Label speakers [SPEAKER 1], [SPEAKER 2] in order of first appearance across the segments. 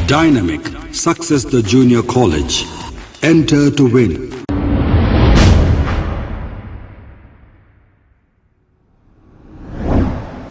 [SPEAKER 1] Dynamic Success the Junior College. Enter to win.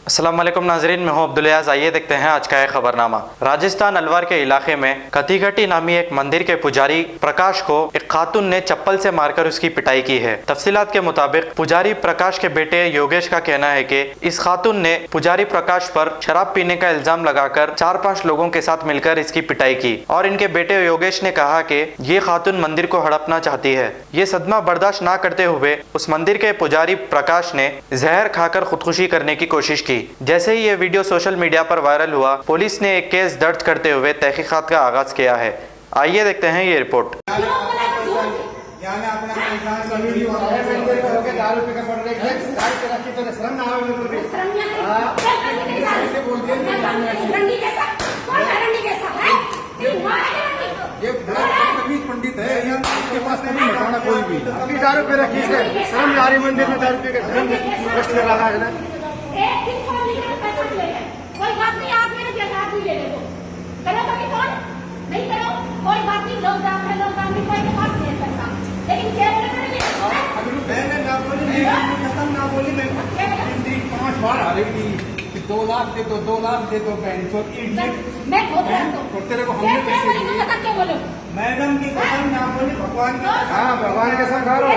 [SPEAKER 2] अस्सलाम वालेकुम नाजरीन, मैं हूं अब्दुल याज़। आइए देखते हैं आज का एक खबरनामा। राजस्थान अलवर के इलाके में कथीघटी नामी एक मंदिर के पुजारी प्रकाश को एक खातून ने चप्पल से मारकर उसकी पिटाई की है। तफसीलात के मुताबिक पुजारी प्रकाश के बेटे योगेश का कहना है कि इस खातून ने पुजारी प्रकाश पर शराब पीने का इल्जाम लगाकर 4-5 लोगों के साथ मिलकर इसकी पिटाई की और इनके बेटे योगेश ने कहा कि ये खातून मंदिर को हड़पना चाहती है। ये सदमा बर्दाश्त न करते हुए उस मंदिर के पुजारी प्रकाश ने जहर खाकर खुदकुशी करने की कोशिश की। जैसे ही ये वीडियो सोशल मीडिया पर वायरल हुआ, पुलिस ने एक केस दर्ज करते हुए तहकीकात का आगाज किया है। आइए देखते हैं ये रिपोर्ट।
[SPEAKER 3] पंडित है यहाँ के पास नहीं बताना कोई भी अपनी दारू पे रखी है। शर्म आ रही मंदिर में दारू पी के धर्म कष्ट लगा है।
[SPEAKER 4] एक दिन फोन लेकर पैसा ले है, कोई बात नहीं, आप मेरे जवाब भी ले ले दो, करो कभी फोन नहीं करो, कोई बात नहीं, लॉकडाउन है, लॉकडाउन में कोई के पास नहीं है पैसा, लेकिन क्या करेंगे? मैंने ना बोली, कसम ना बोली, मैं 5 बार आ रही थी कि 2 लाख दे दो, 2 लाख दे दो, मैं खुद तो तेरे को हमने पैसे दिए, क्या बोलो? मैडम की कसम ना बोली, भगवान की, हाँ भगवान के संग करो,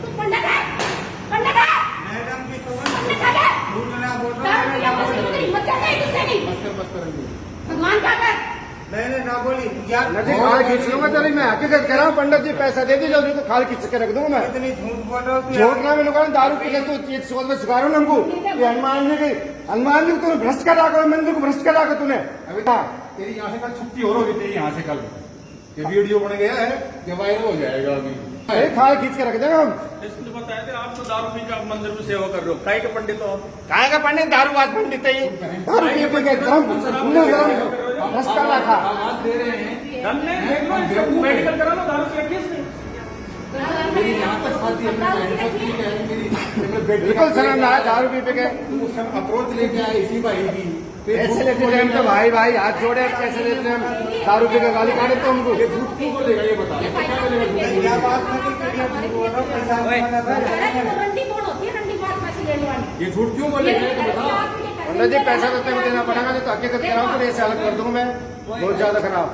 [SPEAKER 4] तू पंडित है, पंडित है, मैडम की कसम भगवान का कर, मैंने ना बोली खाल खींच लूंगा। चलिए मैं हकीकत कह रहा हूँ, पंडित जी पैसा दे दीजिए, तो खाल खींच के रख दूंगा मैं। इतनी झूठ बोल रहा हूँ, झूठ ना मिलूंगा, दारू पी के तू ये सोच में सिखा रहा हूँ हमको ये हनुमान जी तूने भ्रष्ट करा कर, मंदिर को भ्रष्ट करा कर तूने। अभी तेरी यहाँ से कल छुट्टी हो रही, तेरी यहाँ से कल ये वीडियो बन गया है, ये वायरल हो जाएगा। अभी खाल खींच के रख देंगे हम।
[SPEAKER 5] इसने बताया था आप तो दारू पी के मंदिर में सेवा कर रहे हो, काय का पंडित हो?
[SPEAKER 3] काय का पंडित? दारूबाज पंडित है ये, दारू पी के भ्रष्ट कर रखा।
[SPEAKER 5] दे रहे हैं मेडिकल करा लो, दारू पी के
[SPEAKER 3] मेरी यहाँ तक शादी बिल्कुल शर्म ना, दारू पी के अप्रोच लेके आए इसी भाई की, ऐसे लेते हैं हम तो भाई भाई हाथ जोड़े, कैसे लेते हैं हम? दारू पी के गाली काटे तो हमको। ये झूठ क्यों बोलेगा ये बता, क्या बात ये झूठ क्यों बोलेगा ये बता। पंडित जी पैसा देते हुए देना पड़ेगा, नहीं तो हकीकत कराऊँ तो ऐसे अलग कर दूंगा मैं, बहुत ज्यादा खराब।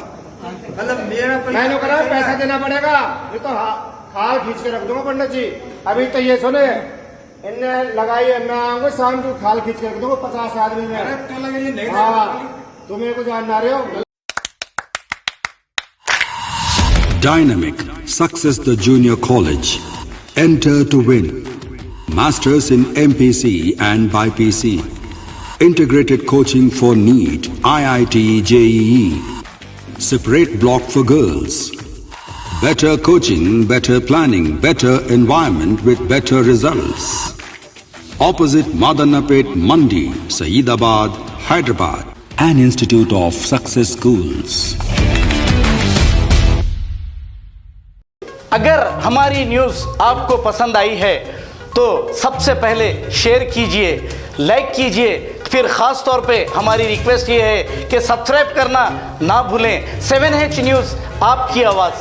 [SPEAKER 3] मतलब मैंने करा पैसा देना पड़ेगा, ये तो खाल खींच के रख दूंगा पंडित जी। अभी तो ये सुने इनने लगाई है, मैं आऊंगा शाम को खाल खींच के रख दूंगा 50 आदमी में। हाँ तुम मेरे को जानना रहे हो।
[SPEAKER 1] Dynamic Success the Junior College. Enter to win. Masters in MPC and BPC. Integrated coaching for NEET, IIT, JEE. Separate block for girls. Better coaching, better planning, better environment with better results. Opposite Madanapet Mandi, Saeedabad, Hyderabad. An Institute of Success Schools.
[SPEAKER 6] अगर हमारी news आपको पसंद आई है तो सबसे पहले share कीजिए, like कीजिए, फिर ख़ास तौर पे हमारी रिक्वेस्ट ये है कि सब्सक्राइब करना ना भूलें। 7H न्यूज़, आपकी आवाज़।